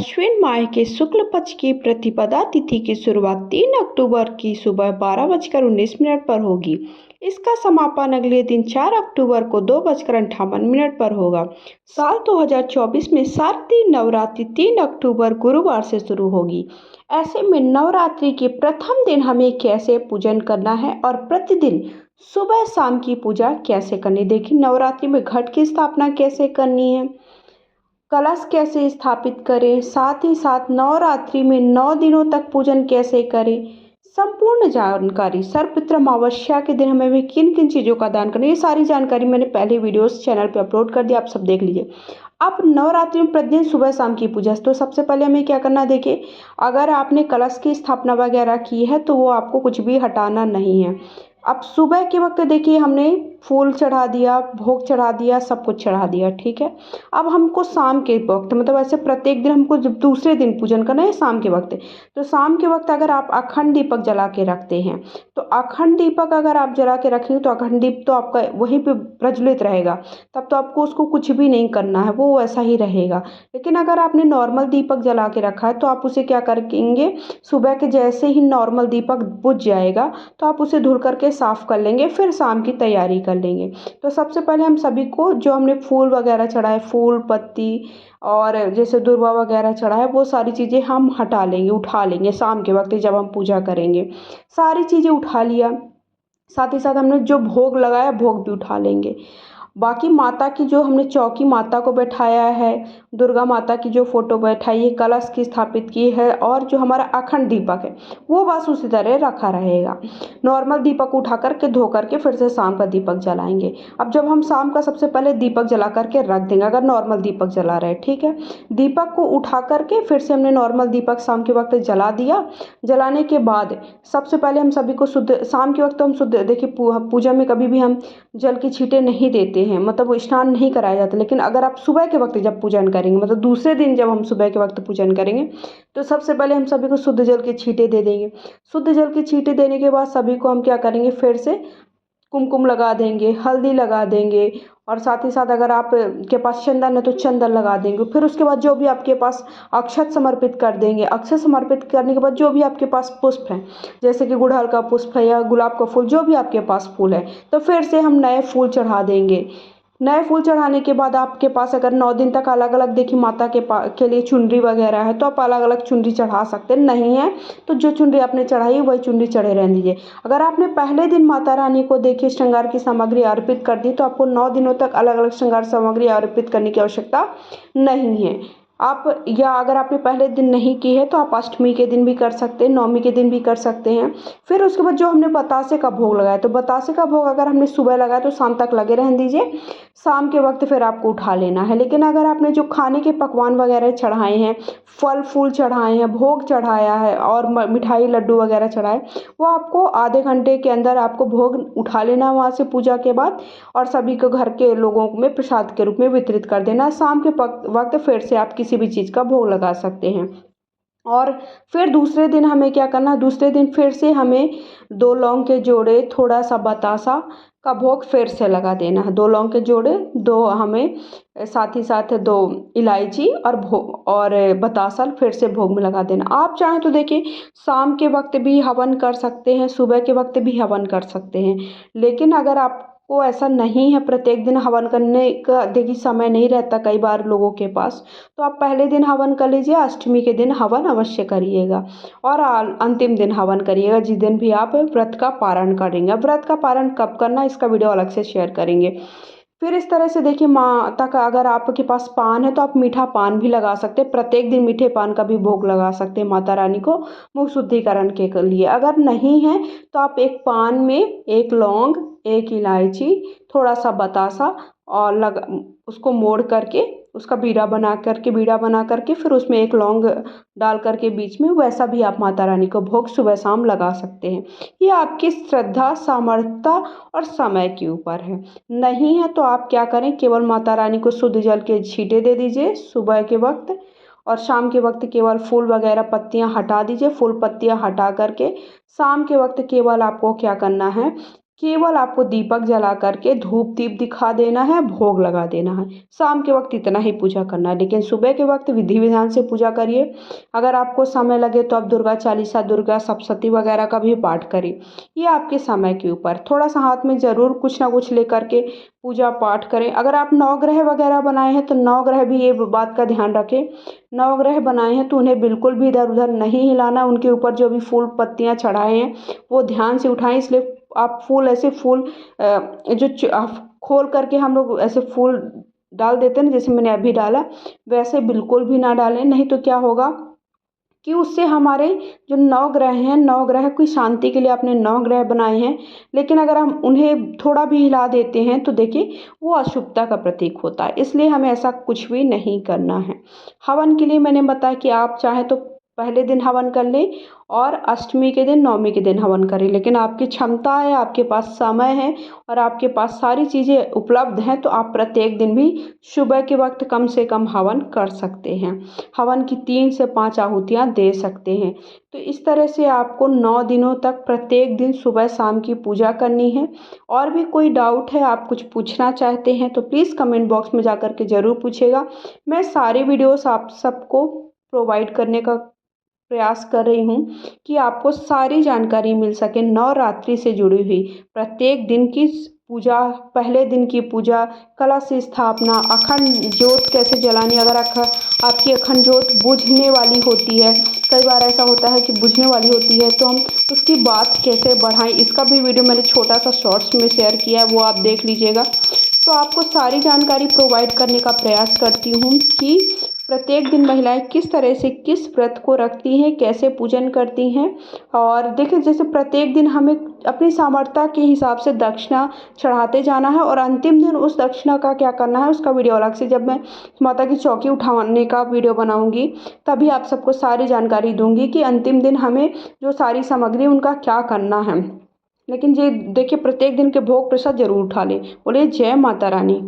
अश्विन माह के शुक्ल पक्ष की प्रतिपदा तिथि की शुरुआत 3 अक्टूबर की सुबह 12:19 पर होगी। इसका समापन अगले दिन 4 अक्टूबर को 2:58 पर होगा। साल 2024 में शारदीय नवरात्रि 3 अक्टूबर गुरुवार से शुरू होगी। ऐसे में नवरात्रि के प्रथम दिन हमें कैसे पूजन करना है और प्रतिदिन सुबह शाम की पूजा कैसे करनी, देखिए नवरात्रि में घट की स्थापना कैसे करनी है, कलश कैसे स्थापित करें, साथ ही साथ नवरात्रि में 9 दिनों तक पूजन कैसे करें, संपूर्ण जानकारी सर्वपितृ अमावस्या के दिन हमें भी किन किन चीज़ों का दान करना है, ये सारी जानकारी मैंने पहले वीडियोस चैनल पे अपलोड कर दिया, आप सब देख लीजिए। अब नवरात्रि में प्रतिदिन सुबह शाम की पूजा, तो सबसे पहले हमें क्या करना है, देखिए अगर आपने कलश की स्थापना वगैरह की है तो वो आपको कुछ भी हटाना नहीं है। अब सुबह के वक्त देखिए हमने फूल चढ़ा दिया, भोग चढ़ा दिया, सब कुछ चढ़ा दिया, ठीक है। अब हमको शाम के वक्त, मतलब ऐसे प्रत्येक दिन हमको जब दूसरे दिन पूजन करना है शाम के वक्त, तो शाम के वक्त अगर आप अखंड दीपक जला के रखते हैं तो अखंड दीपक अगर आप जला के रखेंगे तो अखंड दीप तो आपका वहीं पे प्रज्वलित रहेगा, तब तो आपको उसको कुछ भी नहीं करना है, वो वैसा ही रहेगा। लेकिन अगर आपने नॉर्मल दीपक जला के रखा है तो आप उसे क्या करेंगे, सुबह के जैसे ही नॉर्मल दीपक बुझ जाएगा तो आप उसे धुल करके साफ कर लेंगे, फिर शाम की तैयारी कर लेंगे। तो सबसे पहले हम सभी को जो हमने फूल वगैरह चढ़ाए, फूल पत्ती और जैसे दुर्वा वगैरह चढ़ा है, वो सारी चीज़ें हम हटा लेंगे, उठा लेंगे शाम के वक्त जब हम पूजा करेंगे। सारी चीज़ें उठा लिया, साथ ही साथ हमने जो भोग लगाया भोग भी उठा लेंगे। बाकी माता की जो हमने चौकी माता को बैठाया है, दुर्गा माता की जो फोटो बैठाई है, कलश की स्थापित की है और जो हमारा अखंड दीपक है वो बस उसी तरह रखा रहेगा। नॉर्मल दीपक उठा करके धो करके फिर से शाम का दीपक जलाएंगे। अब जब हम शाम का सबसे पहले दीपक जला करके रख देंगे, अगर नॉर्मल दीपक जला रहे, ठीक है, दीपक को उठा करके फिर से हमने नॉर्मल दीपक शाम के वक्त जला दिया। जलाने के बाद सबसे पहले हम सभी को शुद्ध, शाम के वक्त हम शुद्ध, देखिए पूजा में कभी भी हम जल की छींटे नहीं देते हैं, मतलब वो स्नान नहीं कराया जाता। लेकिन अगर आप सुबह के वक्त जब पूजन करेंगे, मतलब दूसरे दिन जब हम सुबह के वक्त पूजन करेंगे तो सबसे पहले हम सभी को शुद्ध जल की छींटे दे देंगे। शुद्ध जल की छींटे देने के बाद सभी को हम क्या करेंगे, फिर से कुमकुम लगा देंगे, हल्दी लगा देंगे और साथ ही साथ अगर आप के पास चंदन है तो चंदन लगा देंगे। फिर उसके बाद जो भी आपके पास अक्षत समर्पित कर देंगे। अक्षत समर्पित करने के बाद जो भी आपके पास पुष्प है, जैसे कि गुड़हल का पुष्प है या गुलाब का फूल, जो भी आपके पास फूल है, तो फिर से हम नए फूल चढ़ा देंगे। नए फूल चढ़ाने के बाद आपके पास अगर 9 दिन तक अलग अलग, देखिए माता के लिए चुनरी वगैरह है तो आप अलग अलग चुनरी चढ़ा सकते हैं, नहीं है तो जो चुनरी आपने चढ़ाई वही चुनरी चढ़े रहने दीजिए। अगर आपने पहले दिन माता रानी को देखिए श्रृंगार की सामग्री अर्पित कर दी तो आपको 9 दिनों तक अलग अलग श्रृंगार सामग्री अर्पित करने की आवश्यकता नहीं है। आप, या अगर आपने पहले दिन नहीं की है तो आप अष्टमी के दिन भी कर सकते हैं, नवमी के दिन भी कर सकते हैं। फिर उसके बाद जो हमने बतासे का भोग लगाया, तो बतासे का भोग अगर हमने सुबह लगाया तो शाम तक लगे रहने दीजिए, शाम के वक्त फिर आपको उठा लेना है। लेकिन अगर आपने जो खाने के पकवान वगैरह चढ़ाए हैं, फल फूल चढ़ाए हैं, भोग चढ़ाया है और मिठाई लड्डू वगैरह चढ़ाए, वो आपको आधे घंटे के अंदर आपको भोग उठा लेना वहाँ से पूजा के बाद और सभी को घर के लोगों में प्रसाद के रूप में वितरित कर देना। शाम के वक्त फिर से आप किसी भी चीज़ का भोग लगा सकते हैं। और फिर दूसरे दिन हमें क्या करना है, दूसरे दिन फिर से हमें 2 लौंग के जोड़े, थोड़ा सा बतासा का भोग फिर से लगा देना है। 2 लौंग के जोड़े, 2 हमें साथ ही साथ 2 इलायची और बतासा फिर से भोग में लगा देना। आप चाहें तो देखिए शाम के वक्त भी हवन कर सकते हैं, सुबह के वक्त भी हवन कर सकते हैं। लेकिन अगर आपको ऐसा नहीं है, प्रत्येक दिन हवन करने का देखिए समय नहीं रहता कई बार लोगों के पास, तो आप पहले दिन हवन कर लीजिए, अष्टमी के दिन हवन अवश्य करिएगा और अंतिम दिन हवन करिएगा, जिस दिन भी आप व्रत का पारण करेंगे। अब व्रत का पारण कब करना है इसका वीडियो अलग से शेयर करेंगे। फिर इस तरह से देखिए माता का, अगर आपके पास पान है तो आप मीठा पान भी लगा सकते हैं, प्रत्येक दिन मीठे पान का भी भोग लगा सकते हैं माता रानी को मुख शुद्धिकरण के लिए। अगर नहीं है तो आप एक पान में 1 लौंग, 1 इलायची, थोड़ा सा बतासा और उसको मोड़ करके उसका बीड़ा बना करके फिर उसमें 1 लौंग डाल करके बीच में, वैसा भी आप माता रानी को भोग सुबह शाम लगा सकते हैं। ये आपकी श्रद्धा, सामर्थ्यता और समय के ऊपर है। नहीं है तो आप क्या करें, केवल माता रानी को शुद्ध जल के छींटे दे दीजिए सुबह के वक्त और शाम के वक्त केवल फूल वगैरह पत्तियां हटा दीजिए। फूल पत्तियां हटा करके शाम के वक्त केवल आपको क्या करना है, केवल आपको दीपक जला करके धूप दीप दिखा देना है, भोग लगा देना है। शाम के वक्त इतना ही पूजा करना है, लेकिन सुबह के वक्त विधि विधान से पूजा करिए। अगर आपको समय लगे तो आप दुर्गा चालीसा, दुर्गा सप्तशती वगैरह का भी पाठ करिए। ये आपके समय के ऊपर, थोड़ा सा हाथ में ज़रूर कुछ ना कुछ लेकर के पूजा पाठ करें। अगर आप नवग्रह वगैरह बनाए हैं तो नवग्रह भी ये बात का ध्यान रखें, नवग्रह बनाए हैं तो उन्हें बिल्कुल भी इधर उधर नहीं हिलाना। उनके ऊपर जो भी फूल पत्तियाँ चढ़ाए हैं वो ध्यान से उठाएं। इसलिए आप फूल ऐसे फूल खोल करके हम लोग ऐसे फूल डाल देते हैं ना, जैसे मैंने अभी डाला, वैसे बिल्कुल भी ना डालें। नहीं तो क्या होगा कि उससे हमारे जो नवग्रह हैं, नवग्रह की शांति के लिए आपने नवग्रह बनाए हैं, लेकिन अगर हम उन्हें थोड़ा भी हिला देते हैं तो देखिए वो अशुभता का प्रतीक होता है। इसलिए हमें ऐसा कुछ भी नहीं करना है। हवन के लिए मैंने बताया कि आप चाहें तो पहले दिन हवन कर लें और अष्टमी के दिन, नवमी के दिन हवन करें, लेकिन आपकी क्षमता है, आपके पास समय है और आपके पास सारी चीज़ें उपलब्ध हैं तो आप प्रत्येक दिन भी सुबह के वक्त कम से कम हवन कर सकते हैं। हवन की 3 से 5 आहुतियाँ दे सकते हैं। तो इस तरह से आपको 9 दिनों तक प्रत्येक दिन सुबह शाम की पूजा करनी है। और भी कोई डाउट है, आप कुछ पूछना चाहते हैं तो प्लीज़ कमेंट बॉक्स में जा कर के ज़रूर पूछिएगा। मैं सारे वीडियोस आप सबको प्रोवाइड करने का प्रयास कर रही हूँ कि आपको सारी जानकारी मिल सके नवरात्रि से जुड़ी हुई प्रत्येक दिन की पूजा, पहले दिन की पूजा, कलश स्थापना, अखंड ज्योत कैसे जलानी। अगर आपकी अखंड ज्योत बुझने वाली होती है, कई बार ऐसा होता है कि बुझने वाली होती है, तो हम उसकी बात कैसे बढ़ाएं, इसका भी वीडियो मैंने छोटा सा शॉर्ट्स में शेयर किया है, वो आप देख लीजिएगा। तो आपको सारी जानकारी प्रोवाइड करने का प्रयास करती हूँ कि प्रत्येक दिन महिलाएं किस तरह से किस व्रत को रखती हैं, कैसे पूजन करती हैं। और देखिए जैसे प्रत्येक दिन हमें अपनी सामर्थ्य के हिसाब से दक्षिणा चढ़ाते जाना है और अंतिम दिन उस दक्षिणा का क्या करना है उसका वीडियो अलग से, जब मैं माता की चौकी उठाने का वीडियो बनाऊंगी तभी आप सबको सारी जानकारी दूंगी कि अंतिम दिन हमें जो सारी सामग्री उनका क्या करना है। लेकिन ये देखिए प्रत्येक दिन के भोग प्रसाद जरूर उठा लें। बोलिए जय माता रानी।